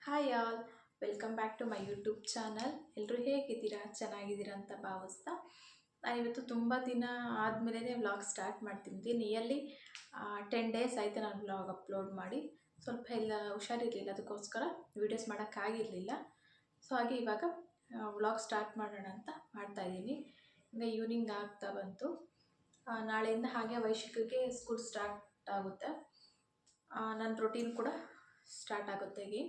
Hi all, welcome back to my YouTube channel. ಎಲ್ಲರೂ ಹೇಗಿದ್ದೀರಾ? ಚೆನ್ನಾಗಿದ್ದೀರಾ ಅಂತ ಭಾವಿಸ್ತಾ ನಾನಿವತ್ತು ತುಂಬ ದಿನ ಆದಮೇಲೆ ವ್ಲಾಗ್ ಸ್ಟಾರ್ಟ್ ಮಾಡ್ತಿದ್ದೆ. ನಿಯರ್ಲಿ 10 ಡೇಸ್ ಆಯಿತು ನಾನು ವ್ಲಾಗ್ ಅಪ್ಲೋಡ್ ಮಾಡಿ. ಸ್ವಲ್ಪ ಎಲ್ಲ ಹುಷಾರಿರಲಿಲ್ಲ, ಅದಕ್ಕೋಸ್ಕರ ವೀಡಿಯೋಸ್ ಮಾಡೋಕ್ಕಾಗಿರಲಿಲ್ಲ. ಸೊ ಹಾಗೆ ಇವಾಗ ವ್ಲಾಗ್ ಸ್ಟಾರ್ಟ್ ಮಾಡೋಣ ಅಂತ ಮಾಡ್ತಾಯಿದ್ದೀನಿ. ಈಗ ಈವ್ನಿಂಗ್ ಆಗ್ತಾ ಬಂತು. ನಾಳೆಯಿಂದ ಹಾಗೆ ವೈಶಿಕಿಗೆ ಸ್ಕೂಲ್ ಸ್ಟಾರ್ಟ್ ಆಗುತ್ತೆ. ನನ್ನ ರೊಟೀನ್ ಕೂಡ ಸ್ಟಾರ್ಟ್ ಆಗುತ್ತೆ ಈಗ.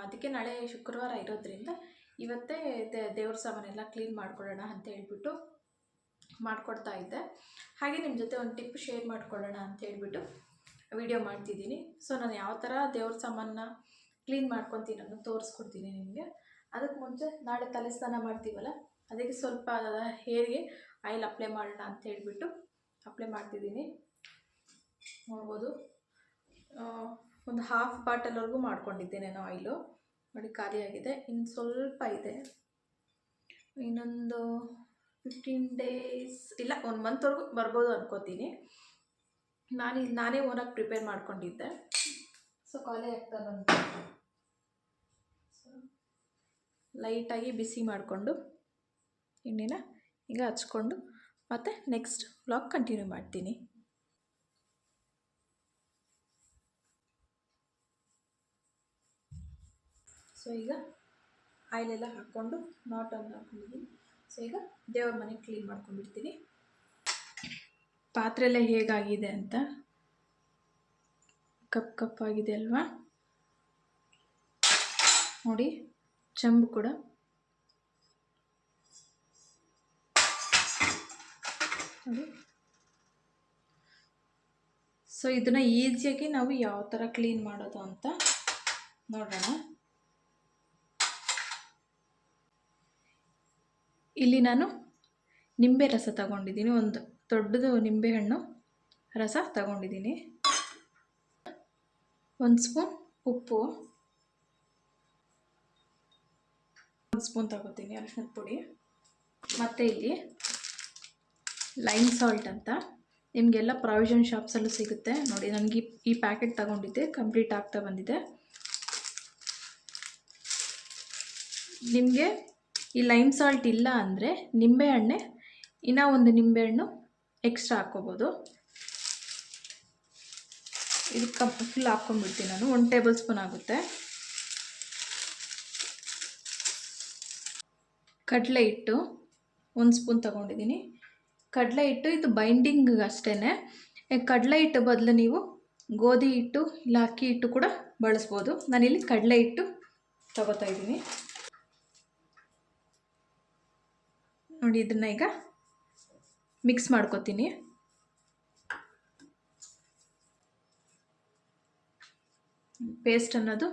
ಅದಕ್ಕೆ ನಾಳೆ ಶುಕ್ರವಾರ ಇರೋದ್ರಿಂದ ಇವತ್ತೇ ದೇವ್ರ ಸಾಮಾನೆಲ್ಲ ಕ್ಲೀನ್ ಮಾಡ್ಕೊಳ್ಳೋಣ ಅಂತ ಹೇಳ್ಬಿಟ್ಟು ಮಾಡ್ಕೊಡ್ತಾ ಇದ್ದೆ. ಹಾಗೆ ನಿಮ್ಮ ಜೊತೆ ಒಂದು ಟಿಪ್ ಶೇರ್ ಮಾಡ್ಕೊಳ್ಳೋಣ ಅಂತ ಹೇಳ್ಬಿಟ್ಟು ವಿಡಿಯೋ ಮಾಡ್ತಿದ್ದೀನಿ. ಸೊ ನಾನು ಯಾವ ಥರ ದೇವ್ರ ಸಾಮಾನನ್ನ ಕ್ಲೀನ್ ಮಾಡ್ಕೊತೀನಿ ಅನ್ನೋದು ತೋರಿಸ್ಕೊಡ್ತೀನಿ ನಿಮಗೆ. ಅದಕ್ಕೆ ಮುಂಚೆ ನಾಳೆ ತಲೆ ಸ್ನಾನ ಮಾಡ್ತೀವಲ್ಲ, ಅದಕ್ಕೆ ಸ್ವಲ್ಪ ಹೇರಿಗೆ ಆಯಿಲ್ ಅಪ್ಲೈ ಮಾಡೋಣ ಅಂತ ಹೇಳ್ಬಿಟ್ಟು ಅಪ್ಲೈ ಮಾಡ್ತಿದ್ದೀನಿ. ನೋಡ್ಬೋದು, ಒಂದು ಹಾಫ್ ಬಾಟಲ್ವರೆಗೂ ಮಾಡ್ಕೊಂಡಿದ್ದೆ ನಾನು ಆಯಿಲು. ನೋಡಿ ಖಾಲಿಯಾಗಿದೆ. ಇನ್ನು ಸ್ವಲ್ಪ ಇದೆ, ಇನ್ನೊಂದು 15 ಡೇಸ್ ಇಲ್ಲ 1 ಮಂತ್ವರೆಗೂ ಬರ್ಬೋದು ಅನ್ಕೋತೀನಿ. ನಾನೇ ಓನಾಗಿ ಪ್ರಿಪೇರ್ ಮಾಡ್ಕೊಂಡಿದ್ದೆ. ಸೊ ಖಾಲಿ ಆಗ್ತಾ ಬಂತು. ಲೈಟಾಗಿ ಬಿಸಿ ಮಾಡಿಕೊಂಡು ಎಣ್ಣೆನ ಈಗ ಹಚ್ಕೊಂಡು ಮತ್ತು ನೆಕ್ಸ್ಟ್ ವ್ಲಾಗ್ ಕಂಟಿನ್ಯೂ ಮಾಡ್ತೀನಿ. ಸೊ ಈಗ ಆಯಿಲೆಲ್ಲ ಹಾಕ್ಕೊಂಡು ನಾಟನ್ನು ಹಾಕ್ಕೊಂಡಿದ್ದೀನಿ. ಸೊ ಈಗ ದೇವ್ರ ಮನೆ ಕ್ಲೀನ್ ಮಾಡ್ಕೊಂಡಿರ್ತೀನಿ. ಪಾತ್ರೆ ಎಲ್ಲ ಹೇಗಾಗಿದೆ ಅಂತ, ಕಪ್ಪಾಗಿದೆ ಅಲ್ವಾ ನೋಡಿ. ಚೆಂಬು ಕೂಡ ನೋಡಿ. ಸೊ ಇದನ್ನು ಈಸಿಯಾಗಿ ನಾವು ಯಾವ ಥರ ಕ್ಲೀನ್ ಮಾಡೋದು ಅಂತ ನೋಡೋಣ. ಇಲ್ಲಿ ನಾನು ನಿಂಬೆ ರಸ ತಗೊಂಡಿದ್ದೀನಿ. ಒಂದು ದೊಡ್ಡದು ನಿಂಬೆಹಣ್ಣು ರಸ ತಗೊಂಡಿದ್ದೀನಿ. 1 ಸ್ಪೂನ್ ಉಪ್ಪು, 1 ಸ್ಪೂನ್ ತಗೋತೀನಿ ಅರಿಶಿಣದ ಪುಡಿ. ಮತ್ತು ಇಲ್ಲಿ ಲೈಮ್ ಸಾಲ್ಟ್ ಅಂತ ನಿಮಗೆಲ್ಲ ಪ್ರಾವಿಷನ್ ಶಾಪ್ಸಲ್ಲೂ ಸಿಗುತ್ತೆ ನೋಡಿ. ನನಗೆ ಈ ಪ್ಯಾಕೆಟ್ ತಗೊಂಡಿದ್ದೆ, ಕಂಪ್ಲೀಟ್ ಆಗ್ತಾ ಬಂದಿದೆ. ನಿಮಗೆ ಈ ಲೈಮ್ ಸಾಲ್ಟ್ ಇಲ್ಲ ಅಂದರೆ ನಿಂಬೆಹಣ್ಣೆ ಇನ್ನೂ ಒಂದು ನಿಂಬೆಹಣ್ಣು ಎಕ್ಸ್ಟ್ರಾ ಹಾಕ್ಕೋಬೋದು. ಇದು ಫುಲ್ ಹಾಕ್ಕೊಂಡ್ಬಿಡ್ತೀನಿ ನಾನು. 1 ಟೇಬಲ್ ಸ್ಪೂನ್ ಆಗುತ್ತೆ. ಕಡಲೆ ಹಿಟ್ಟು 1 ಸ್ಪೂನ್ ತಗೊಂಡಿದ್ದೀನಿ. ಕಡಲೆ ಹಿಟ್ಟು ಇದು ಬೈಂಡಿಂಗ್ ಅಷ್ಟೇ. ಕಡಲೆ ಹಿಟ್ಟು ಬದಲು ನೀವು ಗೋಧಿ ಹಿಟ್ಟು ಇಲ್ಲ ಅಕ್ಕಿ ಹಿಟ್ಟು ಕೂಡ ಬಳಸ್ಬೋದು. ನಾನಿಲ್ಲಿ ಕಡಲೆ ಹಿಟ್ಟು ತಗೋತಾ ಇದ್ದೀನಿ ನೋಡಿ. ಇದನ್ನು ಈಗ ಮಿಕ್ಸ್ ಮಾಡ್ಕೊತೀನಿ. ಪೇಸ್ಟ್ ಅನ್ನೋದು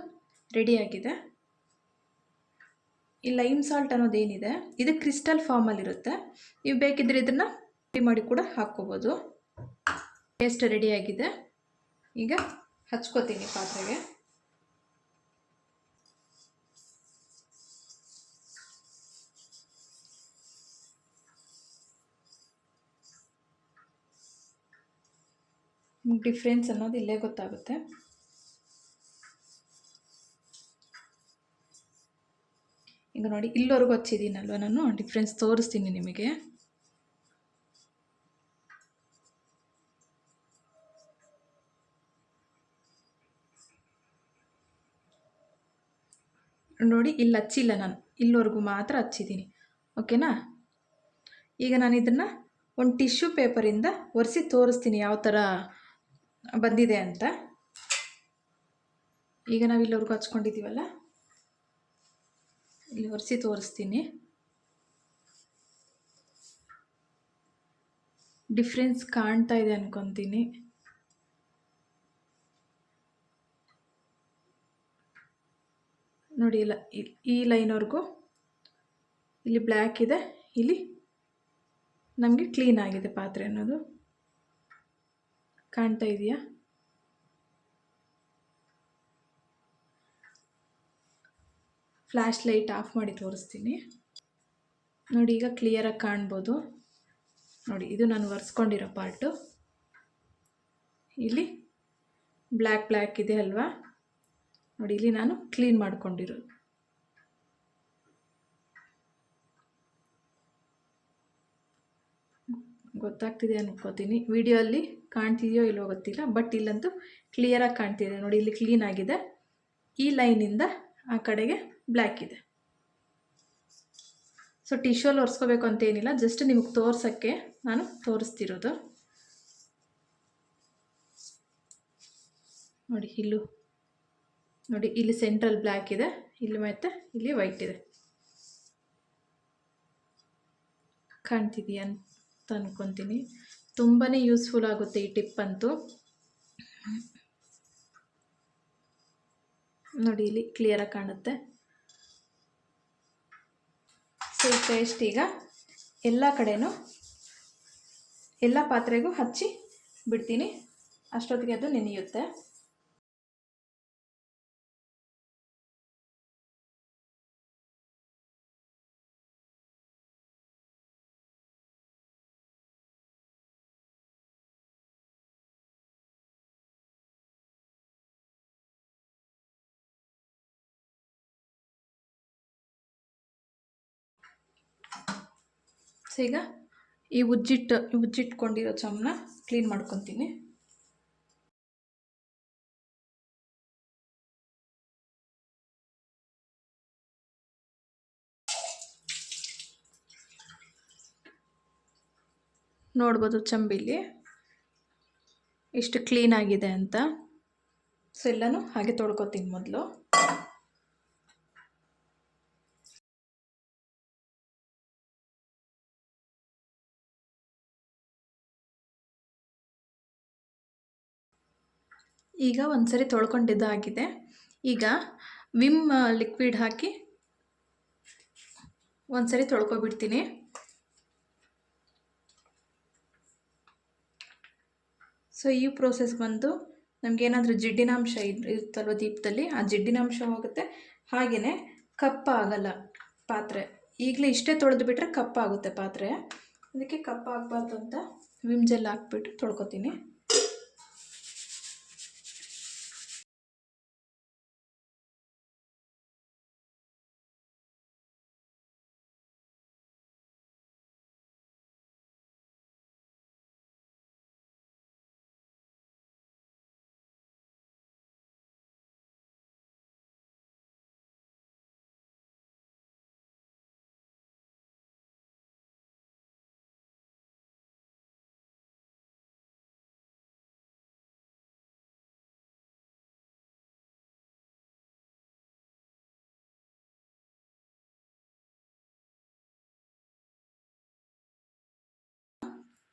ರೆಡಿಯಾಗಿದೆ. ಈ ಲೈಮ್ ಸಾಲ್ಟ್ ಅನ್ನೋದೇನಿದೆ ಇದು ಕ್ರಿಸ್ಟಲ್ ಫಾರ್ಮಲ್ಲಿರುತ್ತೆ. ನೀವು ಬೇಕಿದ್ರೆ ಇದನ್ನು ಪುಡಿ ಮಾಡಿ ಕೂಡ ಹಾಕ್ಕೋಬೋದು. ಪೇಸ್ಟ್ ರೆಡಿಯಾಗಿದೆ. ಈಗ ಹಚ್ಕೋತೀನಿ ಪಾತ್ರೆಗೆ. ಡಿಫ್ರೆನ್ಸ್ ಅನ್ನೋದು ಇಲ್ಲೇ ಗೊತ್ತಾಗುತ್ತೆ. ಈಗ ನೋಡಿ, ಇಲ್ಲಿವರೆಗೂ ಹಚ್ಚಿದ್ದೀನಲ್ವ ನಾನು. ಡಿಫ್ರೆನ್ಸ್ ತೋರಿಸ್ತೀನಿ ನಿಮಗೆ. ನೋಡಿ, ಇಲ್ಲಿ ಹಚ್ಚಿಲ್ಲ ನಾನು, ಇಲ್ಲಿವರೆಗೂ ಮಾತ್ರ ಹಚ್ಚಿದ್ದೀನಿ. ಓಕೆನಾ? ಈಗ ನಾನು ಇದನ್ನು ಒಂದು ಟಿಶ್ಯೂ ಪೇಪರಿಂದ ಒರೆಸಿ ತೋರಿಸ್ತೀನಿ ಯಾವ ಥರ ಬಂದಿದೆ ಅಂತ. ಈಗ ನಾವು ಇಲ್ಲಿವರೆಗೂ ಹಚ್ಕೊಂಡಿದ್ದೀವಲ್ಲ, ಇಲ್ಲಿ ಒರೆಸಿ ತೋರಿಸ್ತೀನಿ. ಡಿಫ್ರೆನ್ಸ್ ಕಾಣ್ತಾ ಇದೆ ಅನ್ಕೊತೀನಿ. ನೋಡಿ, ಇಲ್ಲ ಈ ಲೈನ್ವರೆಗೂ ಇಲ್ಲಿ ಬ್ಲ್ಯಾಕ್ ಇದೆ, ಇಲ್ಲಿ ನಮಗೆ ಕ್ಲೀನ್ ಆಗಿದೆ ಪಾತ್ರೆ ಅನ್ನೋದು. ಕಾಣ್ತಾ ಇದೆಯಾ? ಫ್ಲ್ಯಾಶ್ ಲೈಟ್ ಆಫ್ ಮಾಡಿ ತೋರಿಸ್ತೀನಿ ನೋಡಿ. ಈಗ ಕ್ಲಿಯರಾಗಿ ಕಾಣ್ಬೋದು ನೋಡಿ. ಇದು ನಾನು ಒರೆಸ್ಕೊಂಡಿರೋ ಪಾರ್ಟು. ಇಲ್ಲಿ ಬ್ಲ್ಯಾಕ್ ಇದೆ ಅಲ್ವಾ, ನೋಡಿ ಇಲ್ಲಿ ನಾನು ಕ್ಲೀನ್ ಮಾಡ್ಕೊಂಡಿರೋದು. ಗೊತ್ತಾಗ್ತಿದೆ ಅನ್ಕೋತೀನಿ, ವಿಡಿಯೋ ಅಲ್ಲಿ ಕಾಣ್ತಿದೆಯೋ ಇಲ್ಲೋ ಗೊತ್ತಿಲ್ಲ, ಬಟ್ ಇಲ್ಲಂತೂ ಕ್ಲಿಯರಾಗಿ ಕಾಣ್ತಿದೆ ನೋಡಿ. ಇಲ್ಲಿ ಕ್ಲೀನ್ ಆಗಿದೆ. ಈ ಲೈನಿಂದ ಆ ಕಡೆಗೆ ಬ್ಲ್ಯಾಕ್ ಇದೆ. ಸೊ ಟಿಶ್ಯೂಲ್ಲಿ ಒರೆಸ್ಕೋಬೇಕು ಅಂತ ಏನಿಲ್ಲ, ಜಸ್ಟ್ ನಿಮಗೆ ತೋರ್ಸೋಕ್ಕೆ ನಾನು ತೋರಿಸ್ತಿರೋದು. ನೋಡಿ ಇಲ್ಲೂ ನೋಡಿ, ಇಲ್ಲಿ ಸೆಂಟ್ರಲ್ ಬ್ಲ್ಯಾಕ್ ಇದೆ, ಇಲ್ಲಿ ಮತ್ತು ಇಲ್ಲಿ ವೈಟ್ ಇದೆ. ಕಾಣ್ತಿದೆಯಾ ಅಂತ ಅನ್ಕೊತೀನಿ. ತುಂಬಾ ಯೂಸ್ಫುಲ್ ಆಗುತ್ತೆ ಈ ಟಿಪ್ ಅಂತೂ. ನೋಡಿ ಇಲ್ಲಿ ಕ್ಲಿಯರಾಗಿ ಕಾಣುತ್ತೆ. ಸೊ ಈ ಪೇಸ್ಟ್ ಈಗ ಎಲ್ಲ ಕಡೆನೂ ಎಲ್ಲ ಪಾತ್ರೆಗೂ ಹಚ್ಚಿ ಬಿಡ್ತೀನಿ, ಅಷ್ಟೊತ್ತಿಗೆ ಅದು ನೆನೆಯುತ್ತೆ. ಸೊ ಈಗ ಈ ಉಜ್ಜಿಟ್ಕೊಂಡಿರೋ ಚಮನ ಕ್ಲೀನ್ ಮಾಡ್ಕೊತೀನಿ. ನೋಡ್ಬೋದು ಚಂಬಿಲಿ ಎಷ್ಟು ಕ್ಲೀನ್ ಆಗಿದೆ ಅಂತ. ಸೊ ಎಲ್ಲನೂ ಹಾಗೆ ತೊಳ್ಕೊತೀನಿ ಮೊದಲು. ಈಗ ಒಂದ್ಸರಿ ತೊಳ್ಕೊಂಡಿದ್ದಾಗಿದೆ. ಈಗ ವಿಮ್ ಲಿಕ್ವಿಡ್ ಹಾಕಿ ಒಂದ್ಸರಿ ತೊಳ್ಕೊಬಿಡ್ತೀನಿ. ಸೊ ಈ ಪ್ರೋಸೆಸ್ ಬಂದು ನಮಗೇನಾದರೂ ಜಿಡ್ಡಿನಾಂಶ ಇರುತ್ತಲ್ವ ದೀಪದಲ್ಲಿ, ಆ ಜಿಡ್ಡಿನಾಂಶ ಹೋಗುತ್ತೆ. ಹಾಗೆಯೇ ಕಪ್ಪಾಗಲ್ಲ ಪಾತ್ರೆ. ಈಗಲೇ ಇಷ್ಟೇ ತೊಳೆದು ಬಿಟ್ಟರೆ ಕಪ್ಪಾಗುತ್ತೆ ಪಾತ್ರೆ. ಅದಕ್ಕೆ ಕಪ್ಪಾಗಬಾರ್ದು ಅಂತ ವಿಮ್ ಜೆಲ್ ಹಾಕ್ಬಿಟ್ಟು ತೊಳ್ಕೊತೀನಿ.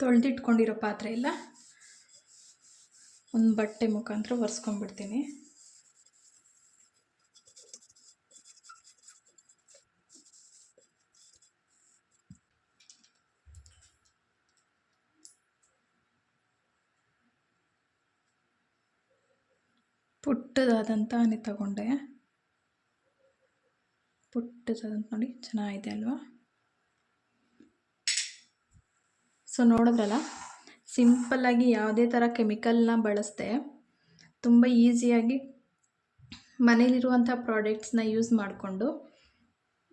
ತೊಳೆದಿಟ್ಕೊಂಡಿರೋ ಪಾತ್ರೆ ಎಲ್ಲ ಒಂದು ಬಟ್ಟೆ ಮುಖಾಂತರ ಒರೆಸ್ಕೊಂಡ್ಬಿಡ್ತೀನಿ. ಪುಟ್ಟದಾದಂಥ ಆನೆ ತಗೊಂಡೆ. ಪುಟ್ಟದಾದಂಥ ನೋಡಿ, ಚೆನ್ನಾಗಿದೆ ಅಲ್ವಾ? ಸೊ ನೋಡಿದ್ರಲ್ಲ, ಸಿಂಪಲ್ಲಾಗಿ ಯಾವುದೇ ಥರ ಕೆಮಿಕಲ್ನ ಬಳಸದೆ ತುಂಬ ಈಸಿಯಾಗಿ ಮನೇಲಿರುವಂಥ ಪ್ರಾಡಕ್ಟ್ಸ್ನ ಯೂಸ್ ಮಾಡಿಕೊಂಡು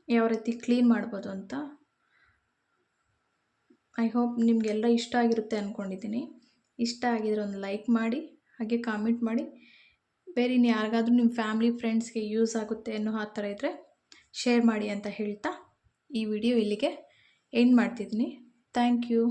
ಯಾವ ರೀತಿ ಕ್ಲೀನ್ ಮಾಡ್ಬೋದು ಅಂತ. ಐ ಹೋಪ್ ನಿಮಗೆಲ್ಲ ಇಷ್ಟ ಆಗಿರುತ್ತೆ ಅಂದ್ಕೊಂಡಿದ್ದೀನಿ. ಇಷ್ಟ ಆಗಿದ್ರೆ ಒಂದು ಲೈಕ್ ಮಾಡಿ, ಹಾಗೆ ಕಾಮೆಂಟ್ ಮಾಡಿ. ಬೇರೆ ಇನ್ನು ಯಾರಿಗಾದ್ರೂ ನಿಮ್ಮ ಫ್ಯಾಮಿಲಿ ಫ್ರೆಂಡ್ಸ್ಗೆ ಯೂಸ್ ಆಗುತ್ತೆ ಅನ್ನೋ ಆ ಥರ ಇದ್ದರೆ ಶೇರ್ ಮಾಡಿ ಅಂತ ಹೇಳ್ತಾ ಈ ವಿಡಿಯೋ ಇಲ್ಲಿಗೆ ಎಂಡ್ ಮಾಡ್ತಿದ್ದೀನಿ. Thank you.